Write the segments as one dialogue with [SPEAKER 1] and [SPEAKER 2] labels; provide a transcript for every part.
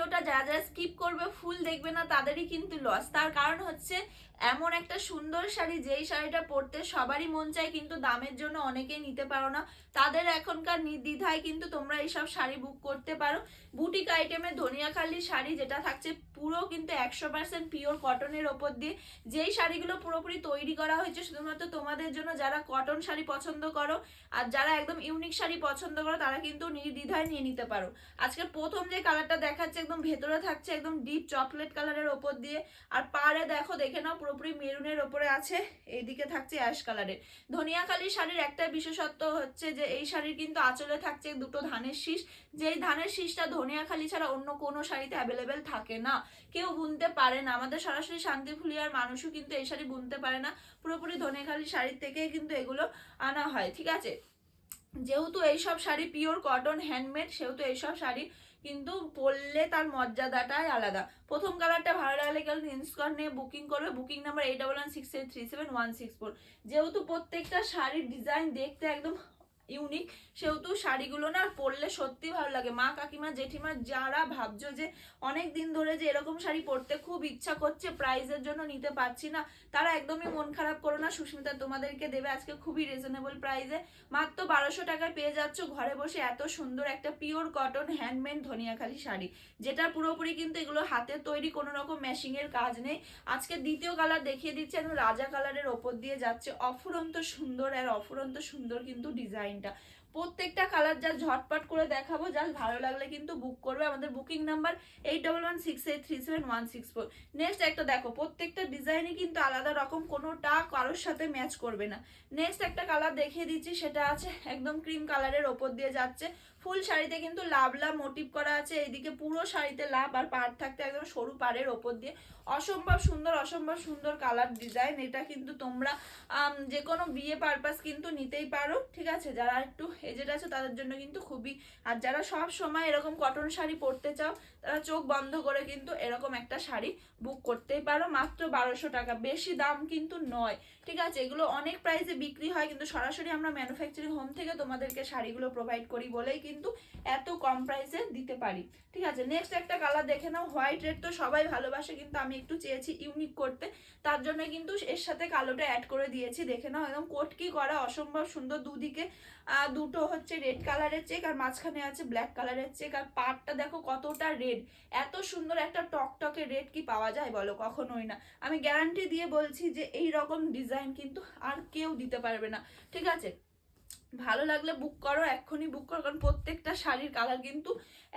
[SPEAKER 1] ভিডিওটা যারা যারা স্কিপ করবে, ফুল দেখবে না, তাদেরই কিন্তু লস। তার কারণ হচ্ছে এমন একটা সুন্দর শাড়ি, যেই শাড়িটা পরতে সবারই মন চায়, কিন্তু দামের জন্য অনেকেই নিতে পারো না। তাদের এখনকার নির্দ্বিধায় কিন্তু তোমরা এইসব শাড়ি বুক করতে পারো। বুটিক আইটেমে ধনিয়াখালি শাড়ি যেটা থাকছে পুরো কিন্তু 100% পিওর কটনের ওপর দিয়ে, যেই শাড়িগুলো পুরোপুরি তৈরি করা হয়েছে শুধুমাত্র তোমাদের জন্য। যারা কটন শাড়ি পছন্দ করো আর যারা একদম ইউনিক শাড়ি পছন্দ করো, তারা কিন্তু নির্দ্বিধায় নিয়ে নিতে পারো। আজকে প্রথম যে কালারটা দেখাচ্ছে একদম ভেতরে থাকছে একদম ডিপ চকলেট কালারের ওপর দিয়ে, আর পাড়ে দেখো, দেখে নাও, পুরোপুরি মেরুনের ওপরে আছে, এইদিকে থাকছে অ্যাশ কালারের। ধনিয়াখালি শাড়ির একটা বিশেষত্ব হচ্ছে যে এই শাড়ির কিন্তু আঁচলে থাকছে দুটো ধানের শীষ, যেই ধানের শীষটা ধনিয়াখালি ছাড়া অন্য কোনো শাড়িতে অ্যাভেলেবেল থাকে না, কেউ বুনতে পারে না। আমাদের সরাসরি শান্তিফুলিয়ার মানুষও কিন্তু এই শাড়ি বুনতে পারে না, পুরোপুরি ধনিয়াখালি শাড়ির থেকেই কিন্তু এগুলো আনা হয়। ঠিক আছে, যেহেতু এইসব শাড়ি পিওর কটন হ্যান্ডমেড, সেহেতু এইসব শাড়ি কিন্তু পরলে তার মর্যাদাটাই আলাদা। প্রথম কালারটা ভালো লাগলে কেউ ইনস্কন নিয়ে বুকিং করবে, বুকিং নাম্বার 8116837164। যেহেতু প্রত্যেকটা শাড়ির ডিজাইন দেখতে একদম ইউনিক, সেহেতু শাড়িগুলো না পরলে সত্যি ভালো লাগে। মা কাকিমা জেঠিমা যারা ভাবছো যে অনেক দিন ধরে যে এরকম শাড়ি পরতে খুব ইচ্ছা করছে, প্রাইসের জন্য নিতে পারছি না, তারা একদমই মন খারাপ করো না। সুস্মিতা তোমাদেরকে দেবে আজকে খুবই রিজনেবল প্রাইসে, মাত্র 1200 টাকায় পেয়ে যাচ্ছ ঘরে বসে এত সুন্দর একটা pure cotton handmade Dhaniakhali sari, যেটা পুরোপুরি কিন্তু এগুলো হাতে তৈরি, কোনো রকম ম্যাশিং এর কাজ নেই। আজকে দ্বিতীয় কালার দেখিয়ে দিচ্ছি, একদম রাজা কালারের ওপর দিয়ে যাচ্ছে, অফুরন্ত সুন্দর, আর অফুরন্ত সুন্দর কিন্তু ডিজাইনটা। প্রত্যেকটা কালার যা ঝটপট করে দেখাবো, জাস্ট ভালো লাগলে কিন্তু বুক করবে। আমাদের বুকিং নাম্বার 8116837164। নেক্সট একটা দেখো, প্রত্যেকটা ডিজাইনই কিন্তু আলাদা রকম, কোনোটা কারোর সাথে ম্যাচ করবে না। নেক্সট একটা কালার দেখিয়ে দিচ্ছি, সেটা আছে একদম ক্রিম কালারের ওপর দিয়ে যাচ্ছে, ফুল শাড়িতে কিন্তু লাভ লাভ মোটিভ করা আছে, এইদিকে পুরো শাড়িতে লাভ, আর পাড় থাকতে একদম সরু পাড়ের ওপর দিয়ে। অসম্ভব সুন্দর, অসম্ভব সুন্দর কালার ডিজাইন। এটা কিন্তু তোমরা যে কোনো বিয়ে পারপাস কিন্তু নিতেই পারো। ঠিক আছে, যারা একটু এজেড আছে তাদের জন্য কিন্তু খুবই, আর যারা সব সময় এরকম কটন শাড়ি পরতে চাও, তারা চোখ বন্ধ করে কিন্তু এরকম একটা শাড়ি বুক করতেই পারো। মাত্র 1200 টাকা, বেশি দাম কিন্তু নয়। ঠিক আছে, এগুলো অনেক প্রাইসে বিক্রি হয়, কিন্তু সরাসরি আমরা ম্যানুফ্যাকচারিং হোম থেকে তোমাদেরকে শাড়িগুলো প্রোভাইড করি বলেই কিন্তু এত কম প্রাইসে দিতে পারি। ঠিক আছে, নেক্সট একটা কালার দেখে নাও। হোয়াইট রেড তো সবাই ভালোবাসে, কিন্তু আমি একটু চেয়েছি ইউনিক করতে, তার জন্য কিন্তু এর সাথে কালোটা অ্যাড করে দিয়েছি। দেখে নাও, একদম কোটকি করা, অসম্ভব সুন্দর। দুদিকে দুটো হচ্ছে রেড কালারের চেক, আর মাঝখানে আছে ব্ল্যাক কালারের চেক, আর পাড়টা দেখো কতটা রেড। এত সুন্দর একটা টকটকে রেড কি পাওয়া যায় বলো? কখনোই না। আমি গ্যারান্টি দিয়ে বলছি যে এই রকম ডিজাইন কিন্তু আর কেউ দিতে পারবে না। ঠিক আছে, ভালো লাগলে বুক করো, এক্ষুনি বুক করো, কারণ প্রত্যেকটা শাড়ির কালার কিন্তু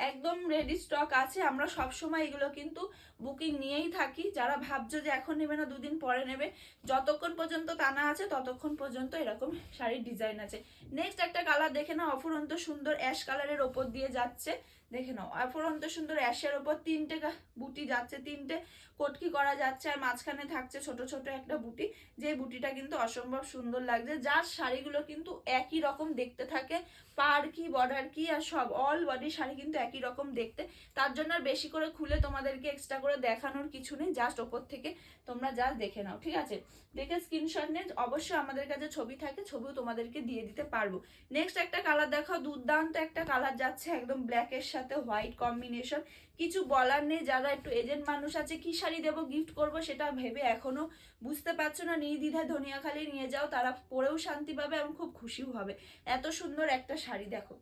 [SPEAKER 1] একদম রেডি স্টক আছে। আমরা সব সময় এগুলো কিন্তু বুকিং নিয়েই থাকি। যারা ভাবছো যে এখন নেবে না, দুদিন পরে নেবে, যতক্ষণ পর্যন্ত টানা আছে ততক্ষণ পর্যন্ত এরকম শাড়ির ডিজাইন আছে। নেক্সট একটা কালার দেখে নাও, অফুরন্ত সুন্দর অ্যাশ কালারের ওপর দিয়ে যাচ্ছে। দেখে নাও, অফুরন্ত সুন্দর অ্যাশের ওপর তিনটে বুটি যাচ্ছে, তিনটে কটকি করা যাচ্ছে, আর মাঝখানে থাকছে ছোট ছোট একটা বুটি, যে বুটিটা কিন্তু অসম্ভব সুন্দর লাগছে। যার শাড়িগুলো কিন্তু একই রকম দেখতে থাকে, পাড় কি বর্ডার কি আর সব অল বডি শাড়ি কিন্তু একই রকম দেখতে, তার জন্য আর বেশি করে খুলে তোমাদেরকে এক্সট্রা করে দেখানোর কিছু নেই, জাস্ট ওপর থেকে তোমরা জাস্ট দেখে নাও। ঠিক আছে, দেখে স্ক্রিনশট নিয়ে অবশ্যই আমাদের কাছে ছবি থাকে, ছবিও তোমাদেরকে দিয়ে দিতে পারবো। নেক্সট একটা কালার দেখো, দুর্দান্ত একটা কালার যাচ্ছে, একদম ব্ল্যাকের সাথে হোয়াইট কম্বিনেশন। কিছু বলার নেই, যারা একটু এজেন্ট মানুষ আছে, কি শাড়ি দেবো, গিফট করবো, সেটা ভেবে এখনো বুঝতে পারছো না, নির্দ্বিধায় ধনিয়াখালি নিয়ে যাও, তারা পরেও শান্তি পাবে এবং খুব খুশিও হবে। এত সুন্দর একটা শাড়ি দেখো,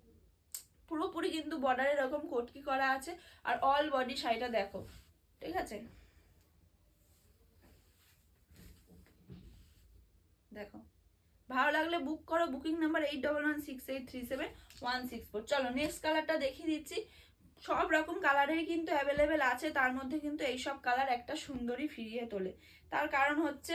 [SPEAKER 1] পুরোপুরি কিন্তু বর্ডারে এরকম কোটকি করা আছে, আর অল বডি শাড়িটা দেখো। ঠিক আছে, দেখো, ভালো লাগলে বুক করো, বুকিং নাম্বার 8116837164। চলো নেক্সট কালারটা দেখিয়ে দিচ্ছি। সব রকম কালারেরই কিন্তু অ্যাভেলেবেল আছে, তার মধ্যে কিন্তু এইসব কালার একটা সুন্দরী ফিরিয়ে তোলে। তার কারণ হচ্ছে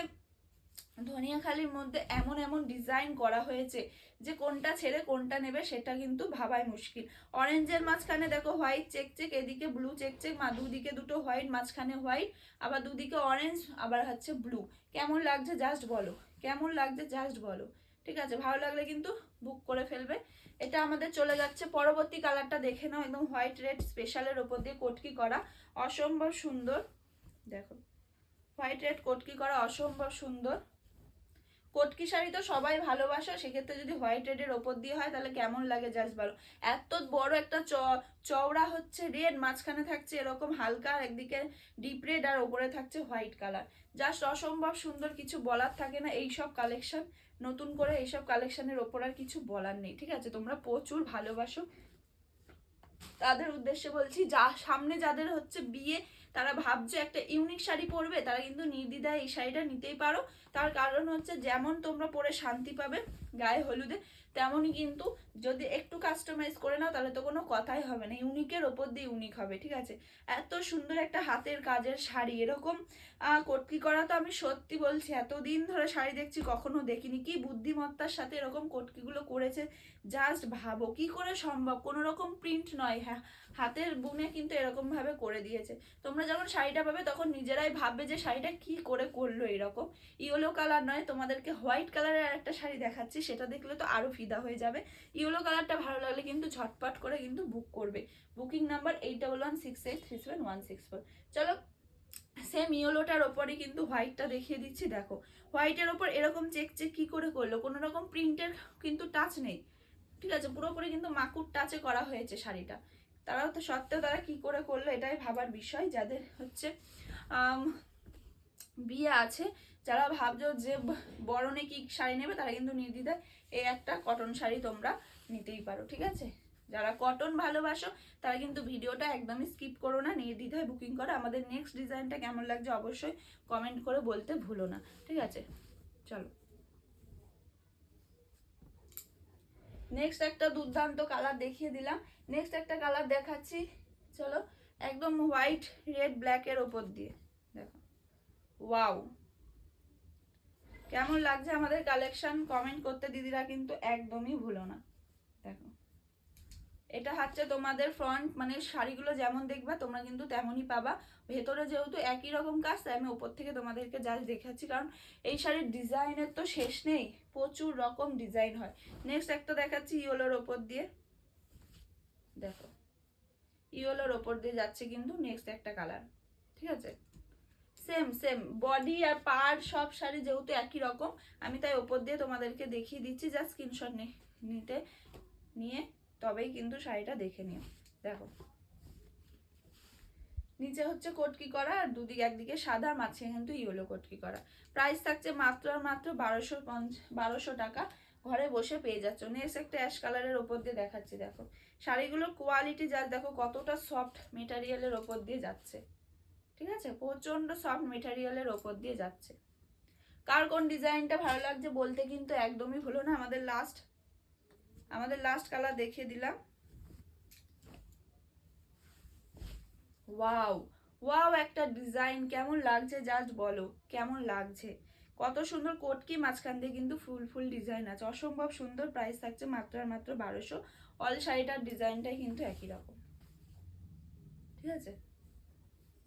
[SPEAKER 1] ধনিয়াখালির মধ্যে এমন এমন ডিজাইন করা হয়েছে যে কোনটা ছেড়ে কোনটা নেবে সেটা কিন্তু ভাবাই মুশকিল। অরেঞ্জের মাঝখানে দেখো হোয়াইট চেক চেক, এদিকে ব্লু চেক চেক, দুদিকে দুটো হোয়াইট, মাঝখানে হোয়াইট, আবার দুদিকে অরেঞ্জ, আবার হচ্ছে ব্লু। কেমন লাগছে জাস্ট বলো, কেমন লাগছে জাস্ট বলো। ঠিক আছে, ভালো লাগলে কিন্তু বুক করে ফেলবে। এটা আমাদের চলে যাচ্ছে পরবর্তী কালারটা, দেখে নাও, একদম হোয়াইট রেড স্পেশালের ওপর দিয়ে কোটকি করা, অসম্ভব সুন্দর। দেখো, হোয়াইট রেড কোটকি করা, অসম্ভব সুন্দর। কটকি শাড়ি তো সবাই ভালোবাসো, সেক্ষেত্রে যদি হোয়াইট রেডের ওপর দিয়ে হয় তাহলে কেমন লাগে জাস্ট বলো। এত বড় একটা চওড়া হচ্ছে রেড, মাঝখানে থাকছে এরকম হালকা একদিকে ডিপ রেড, আর ওপরে থাকছে হোয়াইট কালার। জাস্ট অসম্ভব সুন্দর, কিছু বলার থাকে না। এইসব কালেকশন নতুন করে এইসব কালেকশনের ওপর আর কিছু বলার নেই, ঠিক আছে? তোমরা প্রচুর ভালোবাসো, তাদের উদ্দেশ্যে বলছি, যা সামনে যাদের হচ্ছে বিয়ে, তারা ভাবছে একটা ইউনিক শাড়ি পরবে, তারা কিন্তু নির্দ্বিধায় এই শাড়িটা নিতেই পারো। তার কারণ হচ্ছে যেমন তোমরা পরে শান্তি পাবে গায়ে হলুদে, তেমনই কিন্তু যদি একটু কাস্টমাইজ করে নাও তাহলে তো কোনো কথাই হবে না, ইউনিকের ওপর দিয়ে ইউনিক হবে, ঠিক আছে? এত সুন্দর একটা হাতের কাজের শাড়ি, এরকম কটকি করা তো আমি সত্যি বলছি এতদিন ধরে শাড়ি দেখছি কখনো দেখিনি। কি বুদ্ধিমত্তার সাথে এরকম কটকিগুলো করেছে, জাস্ট ভাবো কি করে সম্ভব। কোনো রকম প্রিন্ট নয়, হ্যাঁ হাতের বুনে কিন্তু এরকম ভাবে করে দিয়েছে। তোমরা যখন শাড়িটা পাবে তখন নিজেরাই ভাববে যে শাড়িটা কি করে করলো এরকম। ইয়েলো কালার নয়, তোমাদেরকে হোয়াইট কালারের একটা শাড়ি দেখাচ্ছি, সেটা দেখলে তো আরো ফিদা হয়ে যাবে। ইয়েলো কালারটা ভালো লাগলে কিন্তু ঝটপট করে কিন্তু বুক করবে। Booking number 8116837164। চলো সেম ইয়েলোটার ওপরে কিন্তু হোয়াইটটা দেখিয়ে দিচ্ছি, দেখো হোয়াইটের ওপর এরকম চেক চেক কি করে করলো, কোনো রকম প্রিন্টের কিন্তু টাচ নেই, ঠিক আছে? পুরোপুরি কিন্তু মাকুর টাচে করা হয়েছে শাড়িটা। তারাও তো সত্ত্বেও তারা কি করে করলো, এটাই ভাবার বিষয়। যাদের হচ্ছে বিয়ে আছে, যারা ভাবছো যে বরণে কি শাড়ি নেবে, তারা কিন্তু নির্দ্বিধায় এই একটা কটন শাড়ি তোমরা নিতেই পারো, ঠিক আছে? যারা কটন ভালোবাসো তারা কিন্তু ভিডিওটা একদমই স্কিপ করো না, নির্দ্বিধায় বুকিং করো। আমাদের নেক্সট ডিজাইনটা কেমন লাগছে অবশ্যই কমেন্ট করে বলতে ভুলো না, ঠিক আছে? চলো নেক্সট একটা দুর্দান্ত কালার দেখিয়ে দিলাম, নেক্সট একটা কালার দেখাচ্ছি। চলো একদম হোয়াইট রেড ব্ল্যাকের ওপর দিয়ে দেখো, ওয়াও কেমন লাগছে আমাদের কালেকশন কমেন্ট করতে দিদিরা কিন্তু একদমই ভুলো না। দেখো এটা হচ্ছে তোমাদের ফ্রন্ট, মানে শাড়িগুলো যেমন দেখবা তোমরা কিন্তু তেমনই পাবা। ভেতরে যেহেতু একই রকম কাজ, তাই আমি ওপর থেকে তোমাদেরকে জাস্ট দেখাচ্ছি, কারণ এই শাড়ির ডিজাইনের তো শেষ নেই, প্রচুর রকম ডিজাইন হয়। নেক্সট একটা দেখাচ্ছি ইয়েলোর ওপর দিয়ে, দেখো ইয়েলোর ওপর দিয়ে যাচ্ছে কিন্তু নেক্সট একটা কালার, ঠিক আছে? সেম সেম বডি আর পার সব শাড়ি যেহেতু একই রকম, আমি তাই ওপর দিয়ে তোমাদেরকে দেখিয়ে দিচ্ছি, জাস্ট স্ক্রিনশট নিতে নিয়ে তবেই কিন্তু শাড়িটা দেখে নিও। দেখো নিচে হচ্ছে কটকি করা, আর দুদিকে একদিকে সাদা, মাঝে কিন্তু ইয়েলো কটকি করা। প্রাইস থাকছে মাত্র আর মাত্র 1200 টাকা। ঘরে বসে পেয়ে যাচ্ছ। নেক্সট একটা অ্যাশ কালারের ওপর দিয়ে দেখাচ্ছি, দেখো শাড়িগুলোর কোয়ালিটি যা দেখো কতটা সফট মেটেরিয়ালের ওপর দিয়ে যাচ্ছে, ঠিক আছে? প্রচন্ড সফট মেটেরিয়ালের ওপর দিয়ে যাচ্ছে। কার কোন ডিজাইনটা ভালো লাগছে বলতে কিন্তু একদমই ভুলো না। আমাদের লাস্ট কালার দেখিয়ে দিলাম। ওয়াও ওয়াও একটা ডিজাইন, কেমন লাগছে জাস্ট বলো কেমন লাগছে। কত সুন্দর কোটকি, মাঝখান দিয়ে কিন্তু ফুল ফুল ডিজাইন আছে, অসম্ভব সুন্দর। প্রাইস থাকছে মাত্র আর মাত্র 1200। অল শাড়িটার ডিজাইনটাই কিন্তু একই রকম, ঠিক আছে?